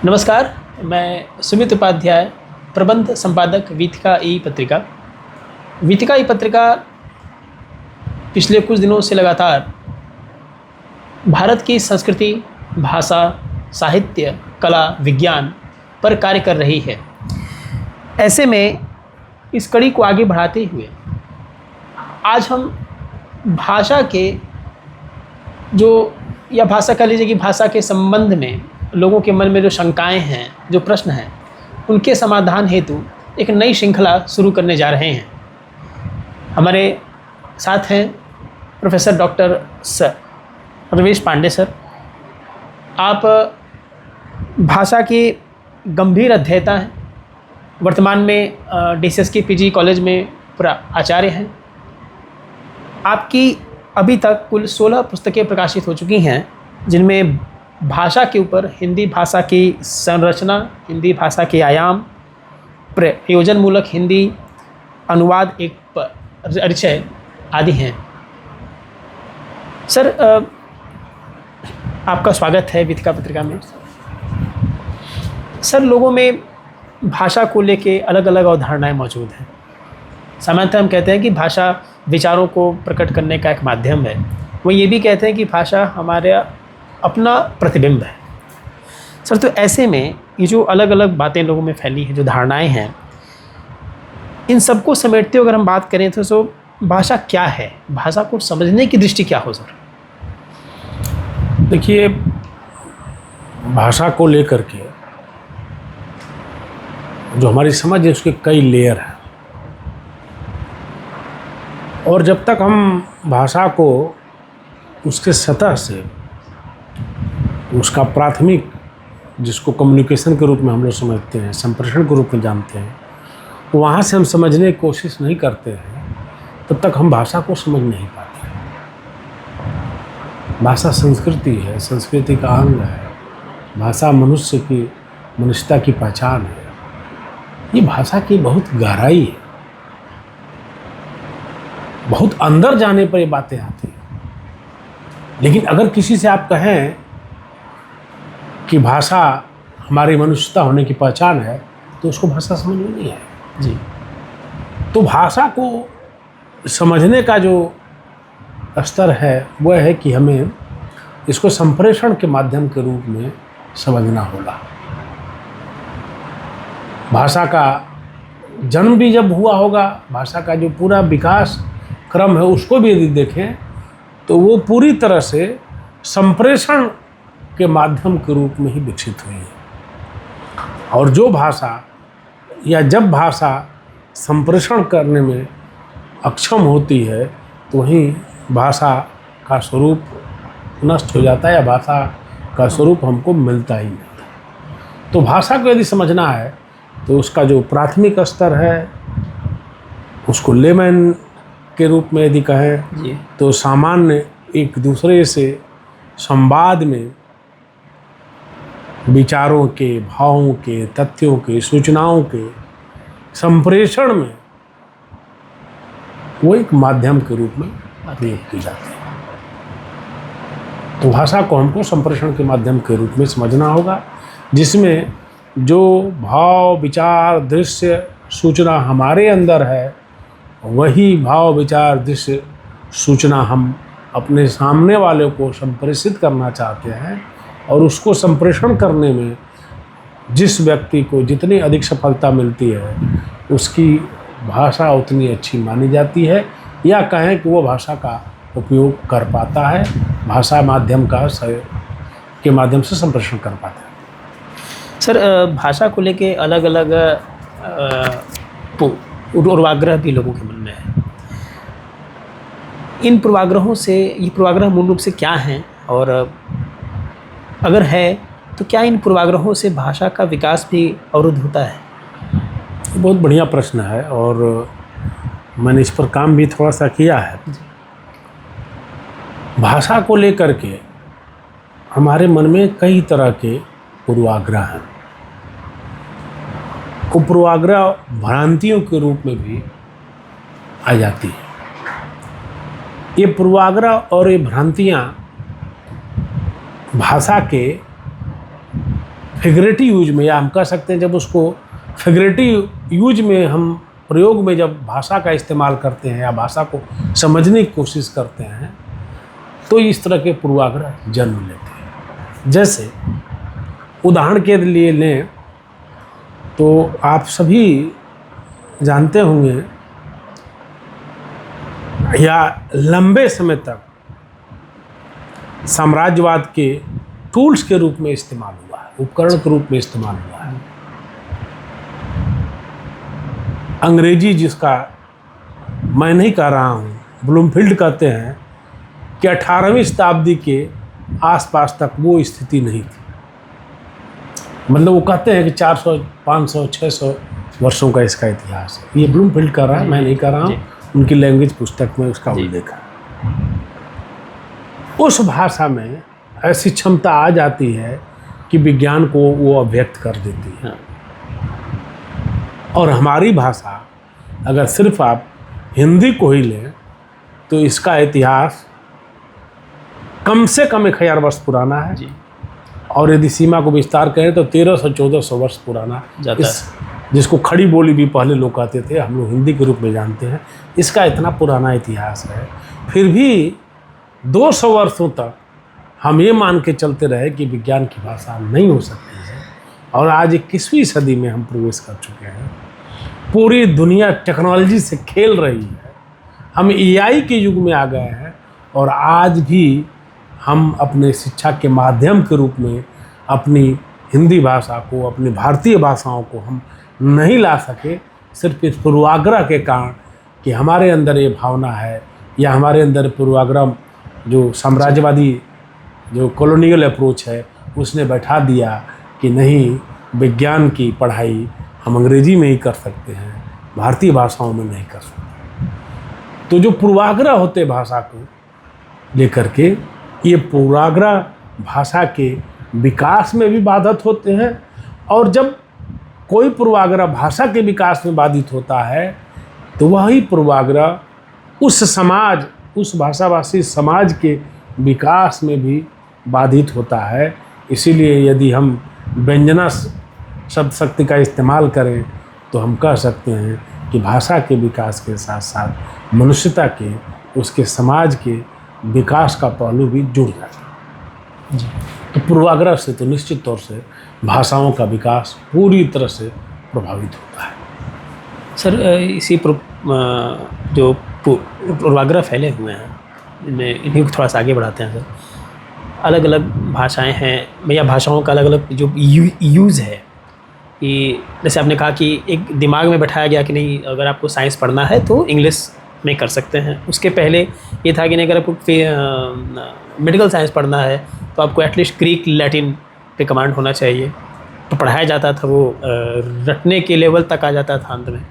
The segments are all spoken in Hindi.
नमस्कार, मैं सुमित उपाध्याय, प्रबंध संपादक वीथिका ई पत्रिका। वीथिका ई पत्रिका पिछले कुछ दिनों से लगातार भारत की संस्कृति, भाषा, साहित्य, कला, विज्ञान पर कार्य कर रही है। ऐसे में इस कड़ी को आगे बढ़ाते हुए आज हम भाषा के भाषा कह लीजिए कि भाषा के संबंध में लोगों के मन में जो शंकाएं हैं, जो प्रश्न हैं, उनके समाधान हेतु एक नई श्रृंखला शुरू करने जा रहे हैं। हमारे साथ हैं professor doctor Ramesh Pandey sir. आप भाषा के गंभीर अध्येता हैं, वर्तमान में DCSK PG कॉलेज में आचार्य हैं। आपकी अभी तक कुल 16 पुस्तकें प्रकाशित हो चुकी हैं, जिनमें भाषा के ऊपर हिंदी भाषा की संरचना, हिंदी भाषा के आयाम, प्रयोजनमूलक हिंदी, अनुवाद एक परिचय आदि हैं। सर, आपका स्वागत है वीथिका पत्रिका में। सर, लोगों में भाषा को लेके अलग अलग अवधारणाएं मौजूद हैं। सामान्यतः हम कहते हैं कि भाषा विचारों को प्रकट करने का एक माध्यम है। वो ये भी कहते हैं कि भाषा हमारे अपना प्रतिबिंब है। सर, तो ऐसे में ये जो अलग अलग बातें लोगों में फैली हैं, जो धारणाएं हैं, इन सबको समेटते हुए अगर हम बात करें तो भाषा क्या है, भाषा को समझने की दृष्टि क्या हो सर? देखिए, भाषा को लेकर के जो हमारी समझ है उसके कई लेयर हैं, और जब तक हम भाषा को उसके सतह से, उसका प्राथमिक, जिसको कम्युनिकेशन के रूप में हम लोग समझते हैं, संप्रेषण के रूप में जानते हैं, वहाँ से हम समझने की कोशिश नहीं करते हैं, तब तक हम भाषा को समझ नहीं पाते हैं। भाषा संस्कृति है, संस्कृति का अंग है। भाषा मनुष्य की मनुष्यता की पहचान है। ये भाषा की बहुत गहराई है, बहुत अंदर जाने पर ये बातें आती हैं। लेकिन अगर किसी से आप कहें कि भाषा हमारी मनुष्यता होने की पहचान है, तो उसको भाषा समझ में नहीं है जी। तो भाषा को समझने का जो स्तर है वह है कि हमें इसको संप्रेषण के माध्यम के रूप में समझना होगा। भाषा का जन्म भी जब हुआ होगा, भाषा का जो पूरा विकास क्रम है उसको भी यदि देखें तो वो पूरी तरह से संप्रेषण के माध्यम के रूप में ही विकसित हुई है। और जो भाषा या जब भाषा संप्रेषण करने में अक्षम होती है, तो वहीं भाषा का स्वरूप नष्ट हो जाता है, या भाषा का स्वरूप हमको मिलता ही नहीं। तो भाषा को यदि समझना है तो उसका जो प्राथमिक स्तर है उसको लेमैन के रूप में यदि कहें तो सामान्य एक दूसरे से संवाद में विचारों के, भावों के, तथ्यों के, सूचनाओं के संप्रेषण में वो एक माध्यम के रूप में प्रयोग की जाती है। तो भाषा को हमको संप्रेषण के माध्यम के रूप में समझना होगा, जिसमें जो भाव, विचार, दृश्य, सूचना हमारे अंदर है, वही भाव, विचार, दृश्य, सूचना हम अपने सामने वाले को संप्रेषित करना चाहते हैं। और उसको संप्रेषण करने में जिस व्यक्ति को जितनी अधिक सफलता मिलती है, उसकी भाषा उतनी अच्छी मानी जाती है, या कहें कि वो भाषा का उपयोग कर पाता है, भाषा माध्यम के माध्यम से संप्रेषण कर पाता है। सर, भाषा को लेके अलग अलग पूर्वाग्रह भी लोगों के मन में है। इन पूर्वाग्रहों से, ये पूर्वाग्रह मूल रूप से क्या हैं, और अगर है तो क्या इन पूर्वाग्रहों से भाषा का विकास भी अवरुद्ध होता है? बहुत बढ़िया प्रश्न है, और मैंने इस पर काम भी थोड़ा सा किया है। भाषा को लेकर के हमारे मन में कई तरह के पूर्वाग्रह हैं। वो पूर्वाग्रह भ्रांतियों के रूप में भी आ जाती है। ये पूर्वाग्रह और ये भ्रांतियाँ भाषा के फिगरेटिव यूज में, या हम कह सकते हैं जब उसको फिगरेटिव यूज में हम प्रयोग में जब भाषा का इस्तेमाल करते हैं या भाषा को समझने की कोशिश करते हैं, तो इस तरह के पूर्वाग्रह जन्म लेते हैं। जैसे उदाहरण के लिए लें तो आप सभी जानते होंगे या लंबे समय तक साम्राज्यवाद के टूल्स के रूप में इस्तेमाल हुआ है, उपकरण के रूप में इस्तेमाल हुआ है। अंग्रेजी, जिसका मैं नहीं कह रहा हूँ, ब्लूमफील्ड कहते हैं कि 18वीं शताब्दी के आसपास तक वो स्थिति नहीं थी। मतलब वो कहते हैं कि 400, 500, 600 वर्षों का इसका इतिहास है। ये ब्लूमफील्ड कर रहा है, मैं नहीं कर रहा हूँ, उनकी लैंग्वेज पुस्तक में उसका उल्लेख है। उस भाषा में ऐसी क्षमता आ जाती है कि विज्ञान को वो अभिव्यक्त कर देती है। और हमारी भाषा, अगर सिर्फ आप हिंदी को ही लें तो इसका इतिहास कम से कम 1000 वर्ष पुराना है जी। और यदि सीमा को विस्तार करें तो 1300-1400 वर्ष पुराना जाता है। जिसको खड़ी बोली भी पहले लोग कहते थे, हम लोग हिंदी के रूप में जानते हैं। इसका इतना पुराना इतिहास है, फिर भी 200 वर्षों तक हम ये मान के चलते रहे कि विज्ञान की भाषा नहीं हो सकती है। और आज 21वीं सदी में हम प्रवेश कर चुके हैं। पूरी दुनिया टेक्नोलॉजी से खेल रही है, हम एआई के युग में आ गए हैं। और आज भी हम अपने शिक्षा के माध्यम के रूप में अपनी हिंदी भाषा को, अपनी भारतीय भाषाओं को हम नहीं ला सके, सिर्फ इस पूर्वाग्रह के कारण कि हमारे अंदर ये भावना है, या हमारे अंदर पूर्वाग्रह जो साम्राज्यवादी जो कॉलोनियल अप्रोच है उसने बैठा दिया कि नहीं, विज्ञान की पढ़ाई हम अंग्रेजी में ही कर सकते हैं, भारतीय भाषाओं में नहीं कर सकते। तो जो पूर्वाग्रह होते भाषा को लेकर के, ये पूर्वाग्रह भाषा के विकास में भी बाधित होते हैं। और जब कोई पूर्वाग्रह भाषा के विकास में बाधित होता है तो वही पूर्वाग्रह उस समाज, उस भाषाभाषी समाज के विकास में भी बाधित होता है। इसीलिए यदि हम व्यंजना शब्द शक्ति का इस्तेमाल करें तो हम कह सकते हैं कि भाषा के विकास के साथ साथ मनुष्यता के, उसके समाज के विकास का पहलू भी जुड़ जाता है। तो पूर्वाग्रह से तो निश्चित तौर से भाषाओं का विकास पूरी तरह से प्रभावित होता है। सर, इसी जो पूर्वाग्रह फैले हुए हैं, इन्हीं को थोड़ा सा आगे बढ़ाते हैं। सर, अलग अलग भाषाएं हैं या भाषाओं का अलग अलग जो यूज़ है, कि जैसे आपने कहा कि एक दिमाग में बैठाया गया कि नहीं, अगर आपको साइंस पढ़ना है तो इंग्लिश में कर सकते हैं। उसके पहले ये था कि नहीं, अगर आपको मेडिकल साइंस पढ़ना है तो आपको एटलीस्ट ग्रीक लैटिन पे कमांड होना चाहिए। तो पढ़ाया जाता था, वो रटने के लेवल तक आ जाता था अंत में।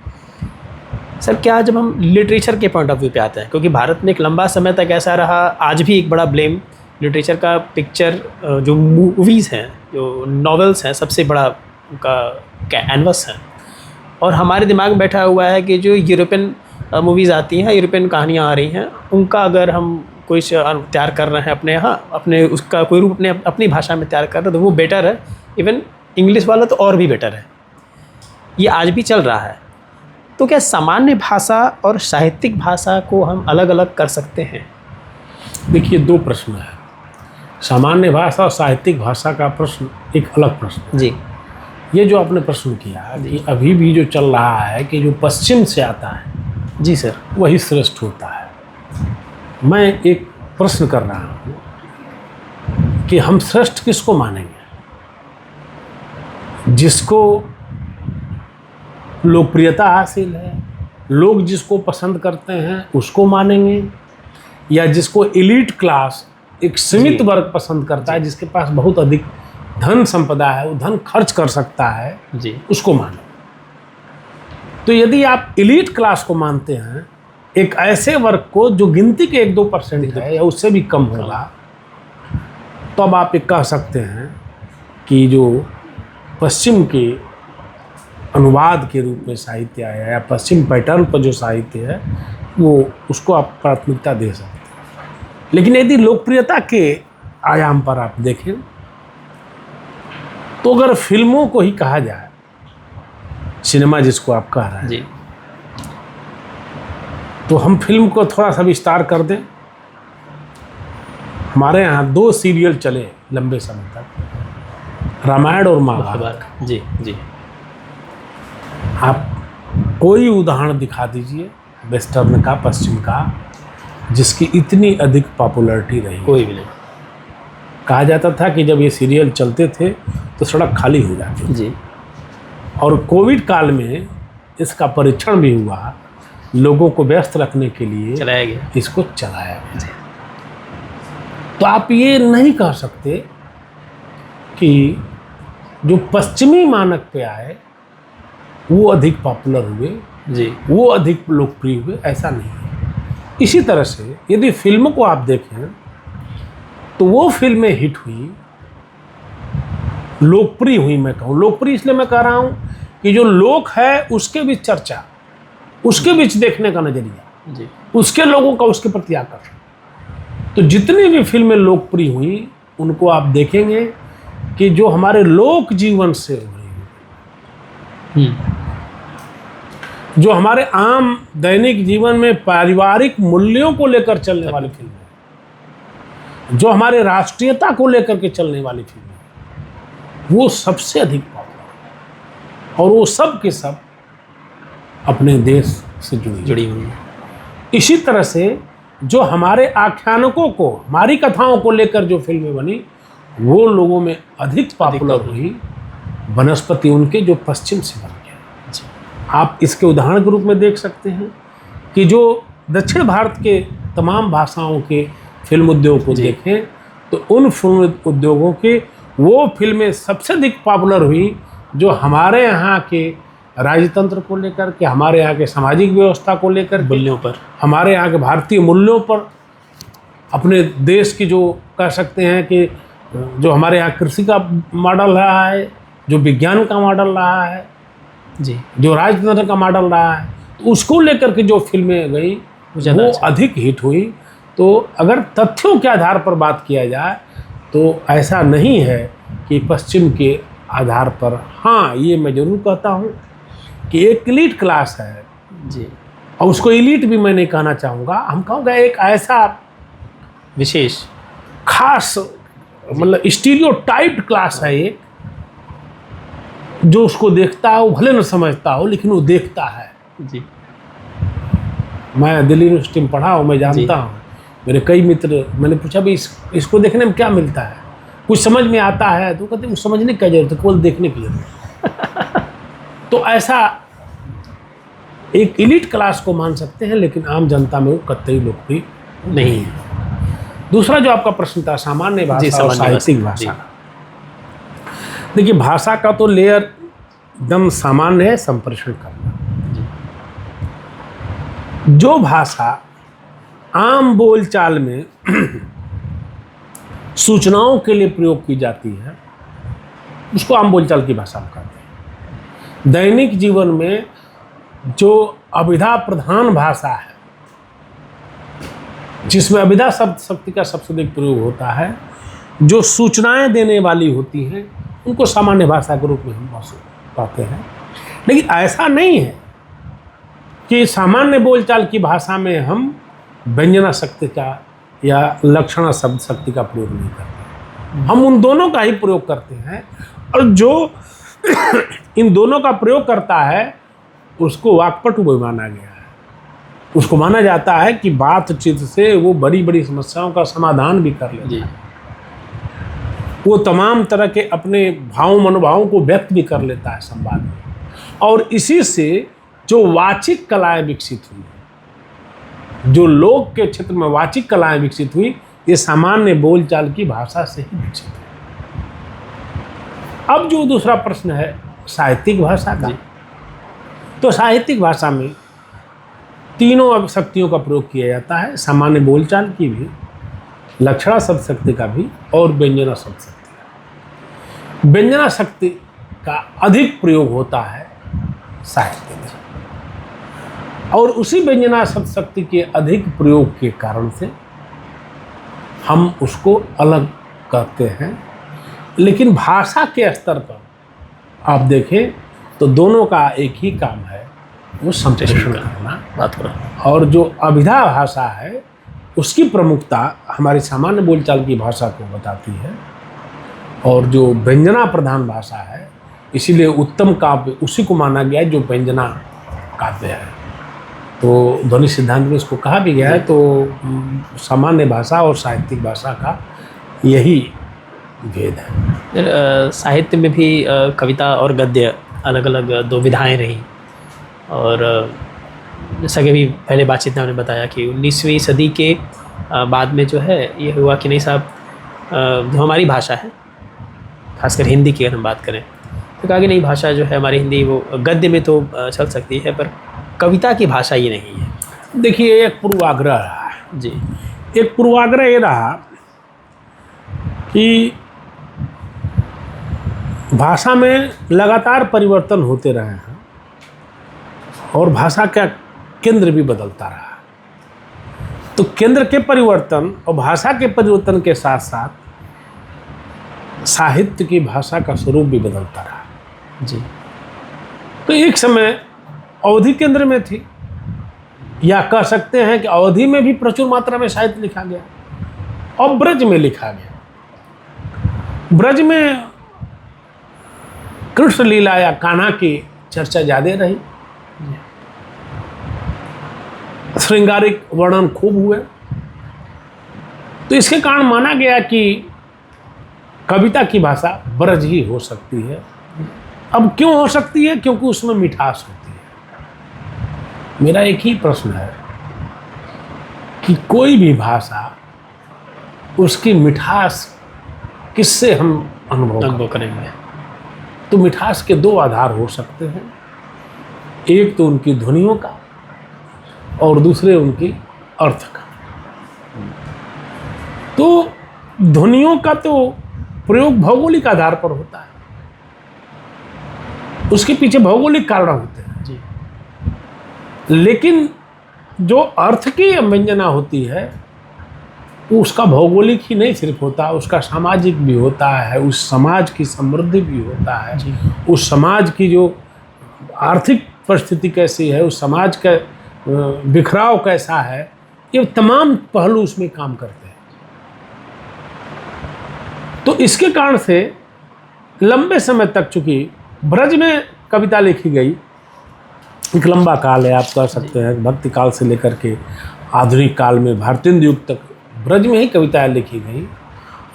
सर, क्या जब हम लिटरेचर के पॉइंट ऑफ व्यू पे आते हैं, क्योंकि भारत में एक लंबा समय तक ऐसा रहा, आज भी एक बड़ा ब्लेम लिटरेचर का, पिक्चर जो मूवीज़ हैं, जो नॉवेल्स हैं, सबसे बड़ा उनका कैनवस है। और हमारे दिमाग में बैठा हुआ है कि जो यूरोपियन मूवीज़ आती हैं, यूरोपियन कहानियाँ आ रही हैं, उनका अगर हम कोई तैयार कर रहे हैं अपने यहाँ, अपने उसका कोई रूप अपनी भाषा में तैयार कर रहे हैं तो वो बेटर है। इवन इंग्लिश वाला तो और भी बेटर है। ये आज भी चल रहा है। तो क्या सामान्य भाषा और साहित्यिक भाषा को हम अलग अलग कर सकते हैं? देखिए, 2 प्रश्न है। सामान्य भाषा और साहित्यिक भाषा का प्रश्न एक अलग प्रश्न है। जी। ये जो आपने प्रश्न किया कि अभी भी जो चल रहा है कि जो पश्चिम से आता है, जी सर, वही श्रेष्ठ होता है। मैं एक प्रश्न कर रहा हूँ कि हम श्रेष्ठ किसको मानेंगे? जिसको लोकप्रियता हासिल है, लोग जिसको पसंद करते हैं उसको मानेंगे, या जिसको एलीट क्लास, एक सीमित वर्ग पसंद करता है, जिसके पास बहुत अधिक धन संपदा है, वो धन खर्च कर सकता है जी, उसको मानेंगे? तो यदि आप एलीट क्लास को मानते हैं, एक ऐसे वर्ग को जो गिनती के 1-2% है या उससे भी कम होगा, तो अब आप एक कह सकते हैं कि जो पश्चिम के अनुवाद के रूप में साहित्य आया या पश्चिम पैटर्न पर जो साहित्य है, वो उसको आप प्राथमिकता दे सकते हैं। लेकिन यदि लोकप्रियता के आयाम पर आप देखें तो अगर फिल्मों को ही कहा जाए, सिनेमा जिसको आप कह रहे हैं, जी तो हम फिल्म को थोड़ा सा विस्तार कर दें। हमारे यहाँ 2 सीरियल चले लंबे समय तक, रामायण और महाभारत। जी जी। आप कोई उदाहरण दिखा दीजिए वेस्टर्न का, पश्चिम का, जिसकी इतनी अधिक पॉपुलैरिटी रही। कोई भी नहीं। कहा जाता था कि जब ये सीरियल चलते थे तो सड़क खाली हो जाती थी। जी। और कोविड काल में इसका परीक्षण भी हुआ, लोगों को व्यस्त रखने के लिए चलाया गया, इसको चलाया गया। तो आप ये नहीं कह सकते कि जो पश्चिमी मानक पे आए वो अधिक पॉपुलर हुए, जी वो अधिक लोकप्रिय हुए, ऐसा नहीं है। इसी तरह से यदि फिल्म को आप देखें तो वो फिल्में हिट हुई, लोकप्रिय हुई। मैं कहूँ लोकप्रिय इसलिए मैं कह रहा हूँ कि जो लोक है उसके बीच चर्चा, उसके बीच देखने का नजरिया, जी उसके लोगों का उसके प्रति आकर्षण। तो जितनी भी फिल्में लोकप्रिय हुई उनको आप देखेंगे कि जो हमारे लोक जीवन से हुई, जो हमारे आम दैनिक जीवन में पारिवारिक मूल्यों को लेकर चलने वाली फिल्में, जो हमारे राष्ट्रीयता को लेकर के चलने वाली फिल्में, वो सबसे अधिक पॉपुलर, और वो सब के सब अपने देश से जुड़ी हुई है। इसी तरह से जो हमारे आख्यानकों को, हमारी कथाओं को लेकर जो फिल्में बनी, वो लोगों में अधिक पॉपुलर हुई बनस्पति उनके जो पश्चिम से बन गया। आप इसके उदाहरण के रूप में देख सकते हैं कि जो दक्षिण भारत के तमाम भाषाओं के फिल्म उद्योग को देखें तो उन फिल्म उद्योगों के वो फिल्में सबसे अधिक पॉपुलर हुई जो हमारे यहाँ के राजतंत्र को लेकर के, हमारे यहाँ के सामाजिक व्यवस्था को लेकर, मूल्यों पर, हमारे यहाँ के भारतीय मूल्यों पर, अपने देश की जो कह सकते हैं कि जो हमारे यहाँ कृषि का मॉडल रहा है, जो विज्ञान का मॉडल रहा है, जी जो राजतंत्र का मॉडल रहा है, तो उसको लेकर के जो फिल्में गई वो अधिक हिट हुई। तो अगर तथ्यों के आधार पर बात किया जाए तो ऐसा नहीं है कि पश्चिम के आधार पर। हाँ, ये मैं जरूर कहता हूँ कि एक इलीट क्लास है जी, और उसको इलीट भी मैं नहीं कहना चाहूँगा, हम कहूँगा एक ऐसा विशेष खास मतलब स्टीरियोटाइप्ड क्लास है एक, जो उसको देखता है, वो भले न समझता हो लेकिन वो देखता है। जी, मैं दिल्ली यूनिवर्सिटी में पढ़ा हूँ, मैं जानता हूँ, मेरे कई मित्र, मैंने पूछा भी इसको देखने में क्या मिलता है, कुछ समझ में आता है? तो कहते हैं समझने की जरूरत है, केवल देखने की जरूरत है। तो ऐसा एक इलीट क्लास को मान सकते हैं, लेकिन आम जनता में वो कतई लोकप्रिय नहीं है। दूसरा जो आपका प्रश्न था सामान्य भाषा और साहित्यिक भाषा, देखिए भाषा का तो लेयर एकदम सामान्य है, संप्रेषण करना। जो भाषा आम बोलचाल में सूचनाओं के लिए प्रयोग की जाती है उसको आम बोलचाल की भाषा कहते हैं। दैनिक जीवन में जो अभिधा प्रधान भाषा है, जिसमें अभिधा शब्द शक्ति का सबसे अधिक प्रयोग होता है, जो सूचनाएं देने वाली होती हैं, उनको सामान्य भाषा के रूप में हम कहते हैं। लेकिन ऐसा नहीं है कि सामान्य बोलचाल की भाषा में हम व्यंजना शक्ति का या लक्षणा शब्द शक्ति का प्रयोग नहीं करते, हम उन दोनों का ही प्रयोग करते हैं। और जो इन दोनों का प्रयोग करता है उसको वाक्पटु भी माना गया है। उसको माना जाता है कि बातचीत से वो बड़ी बड़ी समस्याओं का समाधान भी कर लेता है, वो तमाम तरह के अपने भाव मनोभावों को व्यक्त भी कर लेता है संवाद में। और इसी से जो वाचिक कलाएं विकसित हुई, जो लोक के क्षेत्र में वाचिक कलाएं विकसित हुई, ये सामान्य बोलचाल की भाषा से ही विकसित हुई। अब जो दूसरा प्रश्न है साहित्यिक भाषा का, तो साहित्यिक भाषा में तीनों शक्तियों का प्रयोग किया जाता है, सामान्य बोलचाल की भी, लक्षणा शब्द शक्ति का भी, और व्यंजना शब्द शक्ति का। व्यंजना शक्ति का अधिक प्रयोग होता है साहित्य में, और उसी व्यंजना शब्द शक्ति के अधिक प्रयोग के कारण से हम उसको अलग कहते हैं लेकिन भाषा के स्तर पर आप देखें तो दोनों का एक ही काम है, वो संप्रेषण करना। बात करो। और जो अभिधा भाषा है उसकी प्रमुखता हमारी सामान्य बोलचाल की भाषा को बताती है, और जो व्यंजना प्रधान भाषा है इसीलिए उत्तम काव्य उसी को माना गया है जो व्यंजना काव्य है। तो ध्वनि सिद्धांत में इसको कहा भी गया है। तो सामान्य भाषा और साहित्यिक भाषा का यही भेद है। साहित्य में भी कविता और गद्य अलग अलग दो विधाएं रही, और जैसा कि अभी पहले बातचीत में हमने बताया कि 19वीं सदी के बाद में जो है ये हुआ कि नहीं साहब, जो हमारी भाषा है खासकर हिंदी की अगर हम बात करें तो कहा कि नहीं, भाषा जो है हमारी हिंदी वो गद्य में तो चल सकती है पर कविता की भाषा ये नहीं है। देखिए, एक पूर्वाग्रह रहा है जी। एक पूर्वाग्रह ये रहा कि भाषा में लगातार परिवर्तन होते रहे हैं और भाषा का केंद्र भी बदलता रहा। तो केंद्र के परिवर्तन और भाषा के परिवर्तन के साथ साथ साहित्य की भाषा का स्वरूप भी बदलता रहा। जी। तो एक समय अवधि केंद्र में थी, या कह सकते हैं कि अवधि में भी प्रचुर मात्रा में साहित्य लिखा गया और ब्रज में लिखा गया। ब्रज में कृष्ण लीला या कान्हा की चर्चा ज्यादा रही, श्रृंगारिक वर्णन खूब हुए। तो इसके कारण माना गया कि कविता की भाषा ब्रज ही हो सकती है। अब क्यों हो सकती है? क्योंकि उसमें मिठास होती है। मेरा एक ही प्रश्न है कि कोई भी भाषा, उसकी मिठास किससे हम अनुभव करेंगे? तो मिठास के दो आधार हो सकते हैं, एक तो उनकी ध्वनियों का और दूसरे उनकी अर्थ का। तो ध्वनियों का तो प्रयोग भौगोलिक आधार पर होता है, उसके पीछे भौगोलिक कारण होते हैं जी। लेकिन जो अर्थ की व्यंजना होती है वो उसका भौगोलिक ही नहीं सिर्फ होता, उसका सामाजिक भी होता है, उस समाज की समृद्धि भी होता है, उस समाज की जो आर्थिक परिस्थिति कैसी है, उस समाज का बिखराव कैसा है, ये तमाम पहलू उसमें काम करते हैं। तो इसके कारण से लंबे समय तक, चूंकि ब्रज में कविता लिखी गई, एक लंबा काल है, आप कह सकते हैं भक्ति काल से लेकर के आधुनिक काल में भारतीय युग तक ब्रज में ही कविताएं लिखी गई।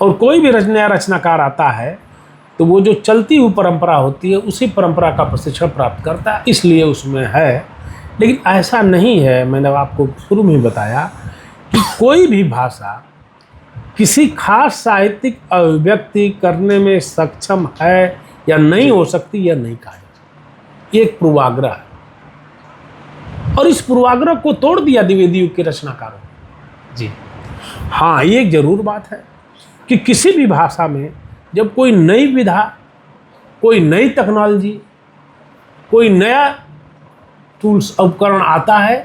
और कोई भी नया रचनाकार आता है तो वो जो चलती हुई परंपरा होती है उसी परंपरा का प्रशिक्षण प्राप्त करता है, इसलिए उसमें है। लेकिन ऐसा नहीं है, मैंने आपको शुरू में ही बताया कि कोई भी भाषा किसी खास साहित्यिक अभिव्यक्ति करने में सक्षम है या नहीं हो सकती, यह नहीं कहा जाता। एक पूर्वाग्रह है, और इस पूर्वाग्रह को तोड़ दिया द्विवेदी युग के रचनाकारों ने। जी हाँ, ये एक जरूर बात है कि किसी भी भाषा में जब कोई नई विधा, कोई नई टेक्नोलॉजी, कोई नया टूल्स उपकरण आता है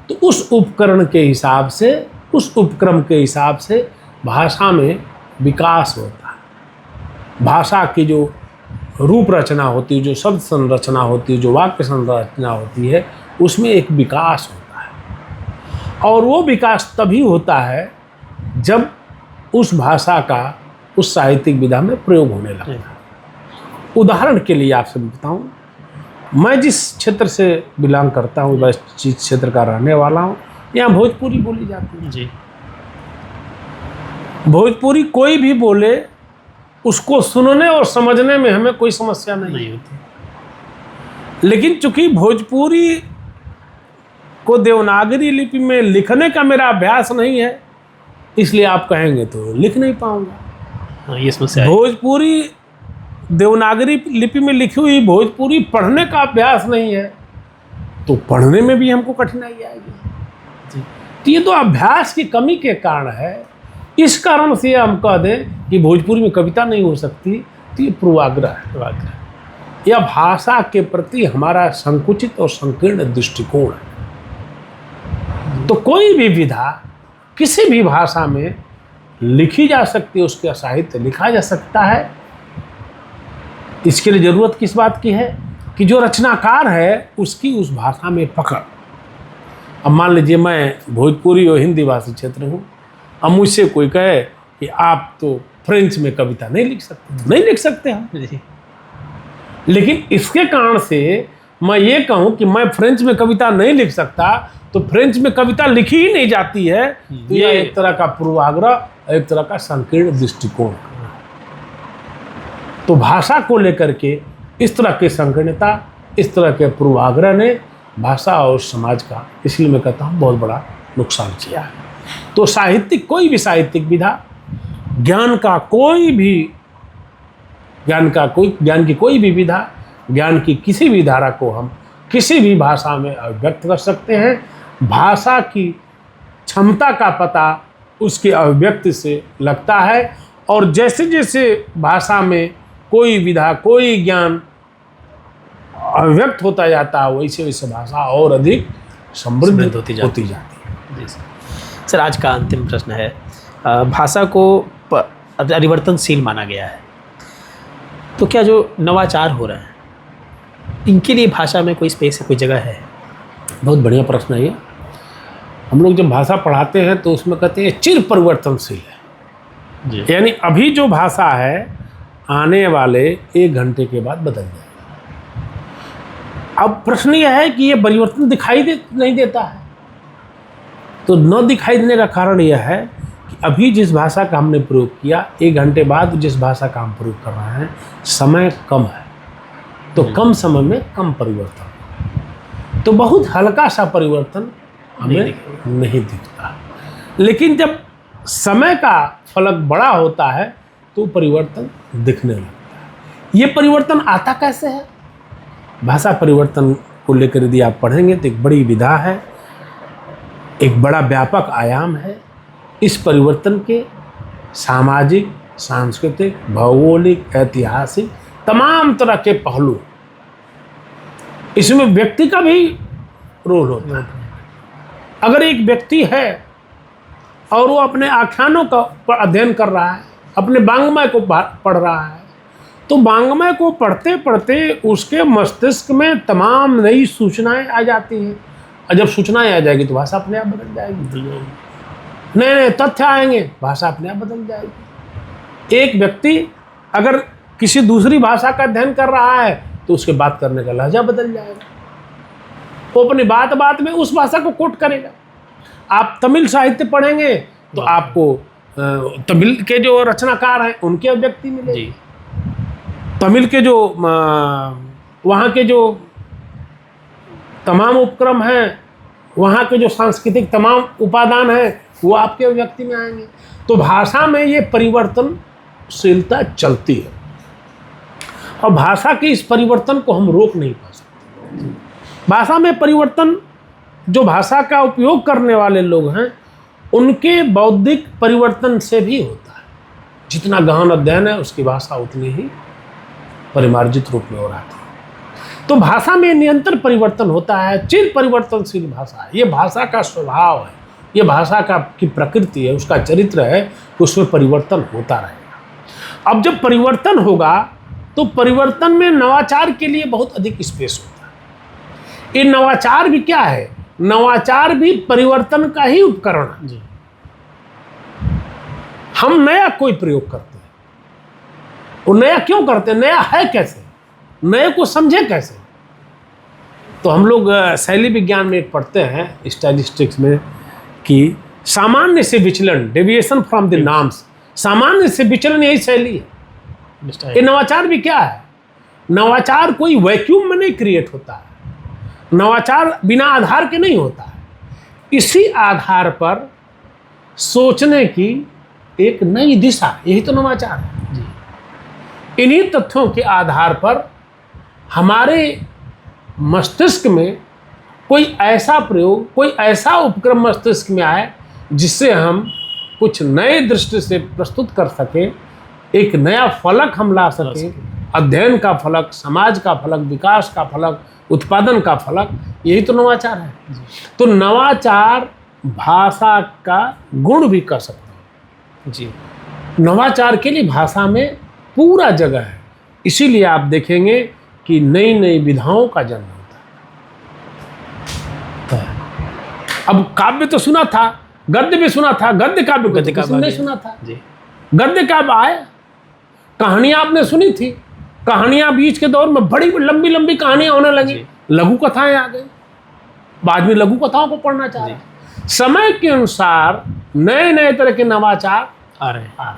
तो उस उपकरण के हिसाब से, उस उपक्रम के हिसाब से भाषा में विकास होता है। भाषा की जो रूप रचना होती है, जो शब्द संरचना होती है, जो वाक्य संरचना होती है, उसमें एक विकास होता है। और वो विकास तभी होता है जब उस भाषा का उस साहित्यिक विधा में प्रयोग होने लगता है। उदाहरण के लिए आपसे बताऊं, मैं जिस क्षेत्र से बिलोंग करता हूँ, मैं जिस क्षेत्र का रहने वाला हूँ, यहाँ भोजपुरी बोली जाती है। जी। भोजपुरी कोई भी बोले, उसको सुनने और समझने में हमें कोई समस्या नहीं होती। लेकिन चूंकि भोजपुरी को देवनागरी लिपि में लिखने का मेरा अभ्यास नहीं है, इसलिए आप कहेंगे तो लिख नहीं पाऊंगा। हाँ, ये समस्या है। भोजपुरी देवनागरी लिपि में लिखी हुई भोजपुरी पढ़ने का अभ्यास नहीं है, तो पढ़ने में भी हमको कठिनाई आएगी। तो ये तो अभ्यास की कमी के कारण है। इस कारण से हम कह दें कि भोजपुरी में कविता नहीं हो सकती, तो ये पूर्वाग्रह है। यह भाषा के प्रति हमारा संकुचित और संकीर्ण दृष्टिकोण है। तो कोई भी विधा किसी भी भाषा में लिखी जा सकती है, उसका साहित्य लिखा जा सकता है, इसके लिए ज़रूरत किस बात की है कि जो रचनाकार है उसकी उस भाषा में पकड़। अब मान लीजिए मैं भोजपुरी और हिंदी भाषी क्षेत्र हूँ, अब मुझसे कोई कहे कि आप तो फ्रेंच में कविता नहीं लिख सकते, नहीं लिख सकते हम, लेकिन इसके कारण से मैं ये कहूँ कि मैं फ्रेंच में कविता नहीं लिख सकता, तो फ्रेंच में कविता लिखी ही नहीं जाती है, तो यह एक तरह का पूर्वाग्रह, एक तरह का संकीर्ण दृष्टिकोण। तो भाषा को लेकर के इस तरह की संकीर्णता, इस तरह के पूर्वाग्रह ने भाषा और समाज का, इसलिए मैं कहता हूँ, बहुत बड़ा नुकसान किया है। तो साहित्यिक, कोई भी साहित्यिक विधा, ज्ञान की कोई भी विधा, ज्ञान की किसी भी धारा को हम किसी भी भाषा में अभिव्यक्त कर सकते हैं। भाषा की क्षमता का पता उसके अभिव्यक्ति से लगता है, और जैसे जैसे भाषा में कोई विधा, कोई ज्ञान अभिव्यक्त होता जाता है, वैसे वैसे भाषा और अधिक समृद्ध होती जाती है। जी सर, आज का अंतिम प्रश्न है, भाषा को परिवर्तनशील माना गया है, तो क्या जो नवाचार हो रहे हैं इनके लिए भाषा में कोई स्पेस है, कोई जगह है? बहुत बढ़िया प्रश्न है ये। हम लोग जब भाषा पढ़ाते हैं तो उसमें कहते हैं चिर परिवर्तनशील है जी। यानी अभी जो भाषा है आने वाले 1 घंटे के बाद बदल जाएगी। अब प्रश्न यह है कि ये परिवर्तन नहीं देता है। तो न दिखाई देने का कारण यह है कि अभी जिस भाषा का हमने प्रयोग किया, 1 घंटे बाद जिस भाषा का हम प्रयोग कर रहे हैं, समय कम है, तो कम समय में कम परिवर्तन, तो बहुत हल्का सा परिवर्तन हमें नहीं दिखता। लेकिन जब समय का फलक बड़ा होता है तो परिवर्तन दिखने लगता है। ये परिवर्तन आता कैसे है? भाषा परिवर्तन को लेकर यदि आप पढ़ेंगे तो एक बड़ी विधा है, एक बड़ा व्यापक आयाम है। इस परिवर्तन के सामाजिक, सांस्कृतिक, भौगोलिक, ऐतिहासिक तमाम तरह के पहलू, इसमें व्यक्ति का भी रोल होता है। अगर एक व्यक्ति है और वो अपने आख्यानों का अध्ययन कर रहा है, अपने वाङ्मय को पढ़ रहा है, तो वाङ्मय को पढ़ते पढ़ते उसके मस्तिष्क में तमाम नई सूचनाएं आ जाती हैं, और जब सूचनाएं आ जाएगी तो भाषा अपने आप बदल जाएगी, नए नए तथ्य आएंगे, भाषा अपने आप बदल जाएगी। एक व्यक्ति अगर किसी दूसरी भाषा का अध्ययन कर रहा है तो उसके बात करने का लहजा बदल जाएगा, वो अपनी बात में उस भाषा को कोट करेगा। आप तमिल साहित्य पढ़ेंगे तो आपको तमिल के जो रचनाकार हैं उनकी अभिव्यक्ति मिलेगी, तमिल के जो वहाँ के जो तमाम उपक्रम हैं, वहाँ के जो सांस्कृतिक तमाम उपादान हैं, वो आपके अभिव्यक्ति में आएंगे। तो भाषा में ये परिवर्तनशीलता चलती है, और भाषा के इस परिवर्तन को हम रोक नहीं पा सकते। भाषा में परिवर्तन जो भाषा का उपयोग करने वाले लोग हैं उनके बौद्धिक परिवर्तन से भी होता है। जितना गहन अध्ययन है उसकी भाषा उतनी ही परिमार्जित रूप में हो रहा है। तो भाषा में निरंतर परिवर्तन होता है, चिर परिवर्तनशील भाषा है। ये भाषा का स्वभाव है, ये भाषा की प्रकृति है, उसका चरित्र है कि उसमें परिवर्तन होता रहेगा। अब जब परिवर्तन होगा तो परिवर्तन में नवाचार के लिए बहुत अधिक स्पेस होता है। ये नवाचार भी क्या है? नवाचार भी परिवर्तन का ही उपकरण है। हम नया कोई प्रयोग करते हैं, वो नया क्यों करते हैं? नया है कैसे? नए को समझे कैसे? तो हम लोग शैली विज्ञान में एक पढ़ते हैं स्टाइलिस्टिक्स में कि सामान्य से विचलन, डेविएशन फ्रॉम द नॉर्म्स, सामान्य से विचलन यही शैली है। ये नवाचार भी क्या है? नवाचार कोई वैक्यूम में नहीं क्रिएट होता है, नवाचार बिना आधार के नहीं होता है। इसी आधार पर सोचने की एक नई दिशा, यही तो नवाचार है। इन्हीं तथ्यों के आधार पर हमारे मस्तिष्क में कोई ऐसा प्रयोग, कोई ऐसा उपक्रम मस्तिष्क में आए जिससे हम कुछ नए दृष्टि से प्रस्तुत कर सकें, एक नया फलक हम ला सकें, अध्ययन का फलक, समाज का फलक, विकास का फलक, उत्पादन का फलक, यही तो नवाचार है। तो नवाचार भाषा का गुण भी कर सकते हैं जी। नवाचार के लिए भाषा में पूरा जगह है, इसीलिए आप देखेंगे कि नई नई विधाओं का जन्म होता है। अब काव्य तो सुना था, गद्य भी सुना था, गद्य काव्य गद्य काव्य नहीं आगे। सुना था। जी गद्य काव्य आए, कहानियां आपने सुनी थी, कहानियां बीच के दौर में बड़ी लंबी लंबी कहानियां होने लगी, जी। लघु कथाएं आ गई, बाद में लघु कथाओं को पढ़ना चाह रहे हैं। समय के अनुसार नए नए तरह के नवाचार आ रहे हैं।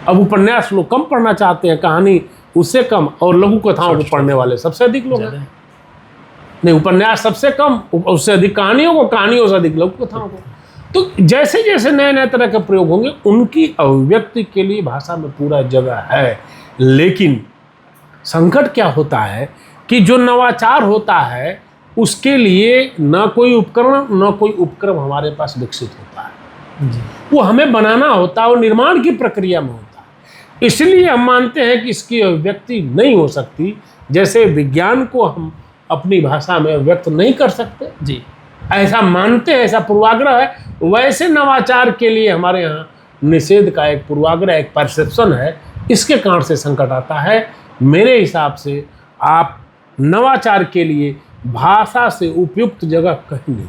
अब उपन्यास लोग कम पढ़ना चाहते हैं, कहानी उससे कम, और लघु कथाओं को पढ़ने वाले सबसे अधिक लोग हैं। नहीं, उपन्यास सबसे कम, उससे अधिक कहानियों को, कहानियों से अधिक लघु कथाओं को। तो जैसे जैसे नए नए तरह के प्रयोग होंगे, उनकी अभिव्यक्ति के लिए भाषा में पूरा जगह है। लेकिन संकट क्या होता है कि जो नवाचार होता है उसके लिए न कोई उपकरण न कोई उपक्रम हमारे पास विकसित होता है। वो हमें बनाना होता है, वो निर्माण की प्रक्रिया में होता है। इसलिए हम मानते हैं कि इसकी अभिव्यक्ति नहीं हो सकती। जैसे विज्ञान को हम अपनी भाषा में व्यक्त नहीं कर सकते, जी ऐसा मानते हैं, ऐसा पूर्वाग्रह है, वैसे नवाचार के लिए हमारे यहाँ निषेध का एक पूर्वाग्रह, एक परसेप्शन है। इसके कारण से संकट आता है। मेरे हिसाब से आप नवाचार के लिए भाषा से उपयुक्त जगह कहीं नहीं।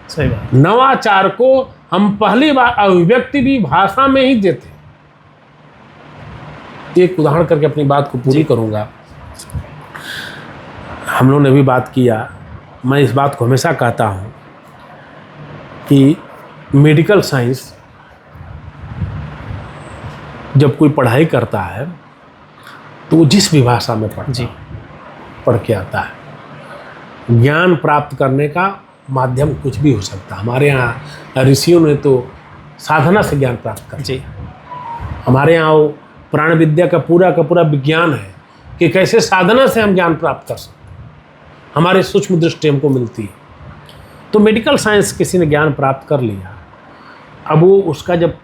सही बात। नवाचार को हम पहली बार अभिव्यक्ति भी भाषा में ही देते हैं। एक उदाहरण करके अपनी बात को पूरी करूंगा। हम लोगों ने भी बात किया, मैं इस बात को हमेशा कहता हूँ कि मेडिकल साइंस जब कोई पढ़ाई करता है तो वो जिस भी भाषा में पढ़ के आता है, ज्ञान प्राप्त करने का माध्यम कुछ भी हो सकता है। हमारे यहाँ ऋषियों ने तो साधना से ज्ञान प्राप्त कर जी। हमारे यहाँ वो प्राण विद्या का पूरा विज्ञान है कि कैसे साधना से हम ज्ञान प्राप्त कर सकते हैं, हमारे सूक्ष्म दृष्टि हमको मिलती है। तो मेडिकल साइंस किसी ने ज्ञान प्राप्त कर लिया, अब वो उसका जब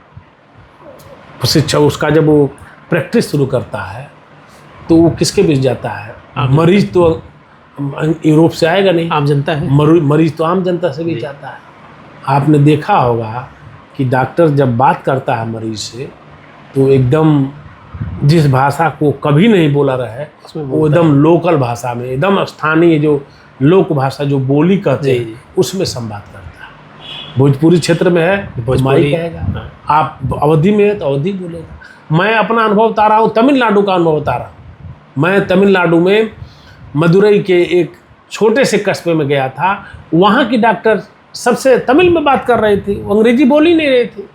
शिक्षा, उसका जब वो प्रैक्टिस शुरू करता है तो वो किसके बीच जाता है? मरीज तो यूरोप से आएगा नहीं, आम जनता है। मरीज तो आम जनता से भी जाता है। आपने देखा होगा कि डॉक्टर जब बात करता है मरीज से तो एकदम जिस भाषा को कभी नहीं बोला रहे वो एकदम लोकल भाषा में, एकदम स्थानीय जो लोक भाषा जो बोली कहते हैं उसमें संवाद करता है। भोजपुरी क्षेत्र में है भोजपुरी कहेगा, आप अवधि में है तो अवधि बोलेगा। मैं अपना अनुभव बता रहा हूँ, तमिलनाडु का अनुभव बता रहा हूँ। मैं तमिलनाडु में मदुरई के एक छोटे से कस्बे में गया था। वहाँ की डॉक्टर सबसे तमिल में बात कर रही थी, अंग्रेजी बोल ही नहीं रही थी।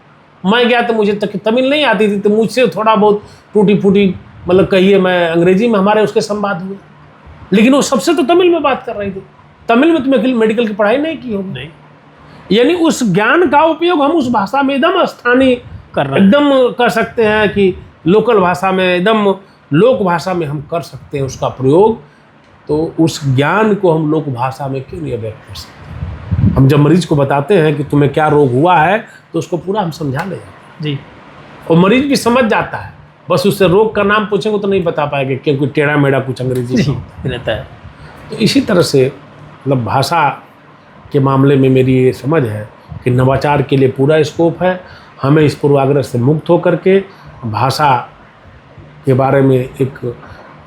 मैं गया तो मुझे तमिल नहीं आती थी, तो मुझसे थोड़ा बहुत टूटी फूटी मतलब कहिए मैं अंग्रेजी में हमारे उसके संवाद हुए, लेकिन वो सबसे तो तमिल में बात कर रही थी। तमिल में तुम्हें मेडिकल की पढ़ाई नहीं की होगी, यानी उस ज्ञान का उपयोग हम उस भाषा में एकदम स्थानीय एकदम कर सकते हैं कि लोकल भाषा में, एकदम लोक भाषा में हम कर सकते हैं उसका प्रयोग। तो उस ज्ञान को हम लोक भाषा में क्यों नहीं व्यक्त कर सकते? हम जब मरीज को बताते हैं कि तुम्हें क्या रोग हुआ है तो उसको पूरा हम समझा ले जाते हैं जी, और मरीज भी समझ जाता है। बस उससे रोग का नाम पूछेंगे तो नहीं बता पाएंगे क्योंकि टेढ़ा मेढ़ा कुछ अंग्रेजी रहता है। तो इसी तरह से मतलब भाषा के मामले में मेरी ये समझ है कि नवाचार के लिए पूरा स्कोप है। हमें इस पूर्वाग्रह से मुक्त होकर के भाषा के बारे में एक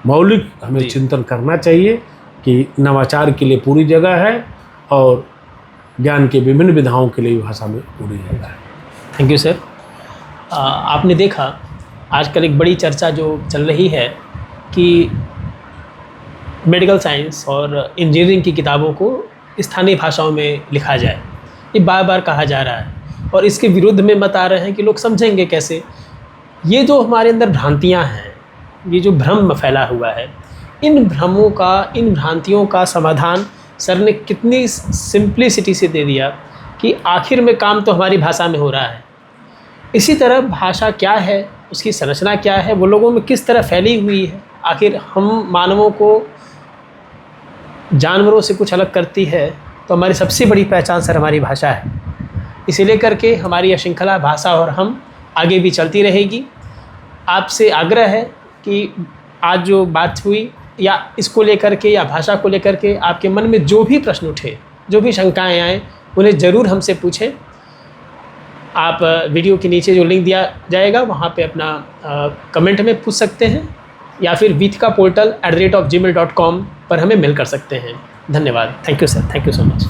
मौलिक हमें चिंतन करना चाहिए कि नवाचार के लिए पूरी जगह है और ज्ञान के विभिन्न विधाओं के लिए भाषा में पूरी जगह है। Thank you sir. आपने देखा आजकल एक बड़ी चर्चा जो चल रही है कि मेडिकल साइंस और इंजीनियरिंग की किताबों को स्थानीय भाषाओं में लिखा जाए, ये बार बार कहा जा रहा है और इसके विरुद्ध में मत आ रहे हैं कि लोग समझेंगे कैसे। ये जो हमारे अंदर भ्रांतियाँ हैं, ये जो भ्रम फैला हुआ है, इन भ्रमों का, इन भ्रांतियों का समाधान सर ने कितनी सिंप्लिसिटी से दे दिया कि आखिर में काम तो हमारी भाषा में हो रहा है। इसी तरह भाषा क्या है, उसकी संरचना क्या है, वो लोगों में किस तरह फैली हुई है, आखिर हम मानवों को जानवरों से कुछ अलग करती है तो हमारी सबसे बड़ी पहचान सर हमारी भाषा है। इसे लेकर के हमारी यह श्रृंखला भाषा और हम आगे भी चलती रहेगी। आपसे आग्रह है कि आज जो बात हुई या इसको लेकर के या भाषा को लेकर के आपके मन में जो भी प्रश्न उठे, जो भी शंकाएं आएँ, उन्हें ज़रूर हमसे पूछें। आप वीडियो के नीचे जो लिंक दिया जाएगा वहाँ पे अपना कमेंट में पूछ सकते हैं या फिर veethikaportal@gmail.com पर हमें मेल कर सकते हैं। धन्यवाद। Thank you sir, thank you so much.